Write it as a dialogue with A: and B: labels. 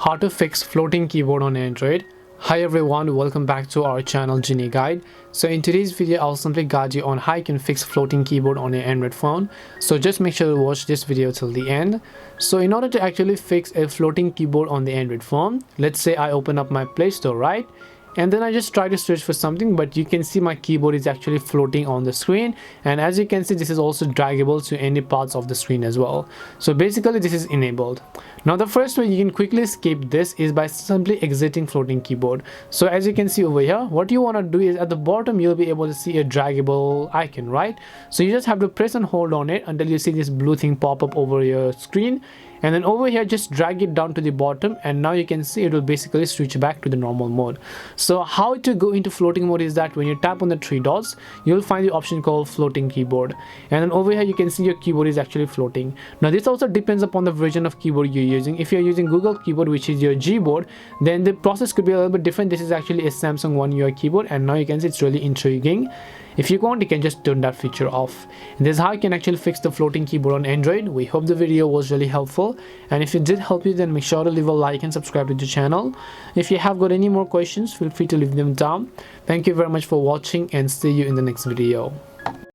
A: How to fix floating keyboard on Android. Hi everyone, welcome back to our channel Genie Guide. So in today's video I'll simply guide you on how you can fix floating keyboard on your Android phone. So just make sure to watch this video till the end. So in order to actually fix a floating keyboard on the Android phone, let's say I open up my Play Store, right? And then I just try to search for something, but you can see my keyboard is actually floating on the screen, and as you can see this is also draggable to any parts of the screen as well. So basically this is enabled. Now the first way you can quickly escape this is by simply exiting floating keyboard. So as you can see over here, what you want to do is at the bottom you'll be able to see a draggable icon, right? So you just have to press and hold on it until you see this blue thing pop up over your screen, and then over here just drag it down to the bottom, and now you can see it will basically switch back to the normal mode. So how to go into floating mode is that when you tap on the three dots, you'll find the option called floating keyboard, and then over here you can see your keyboard is actually floating. Now this also depends upon the version of keyboard you're using. If you're using Google keyboard, which is your Gboard, then the process could be a little bit different. This is actually a Samsung One UI keyboard, and now you can see it's really intriguing. If you want, you can just turn that feature off. And this is how you can actually fix the floating keyboard on Android. We hope the video was really helpful, and if it did help you, then make sure to leave a like and subscribe to the channel. If you have got any more questions, feel free to leave them down. Thank you very much for watching, and see you in the next video.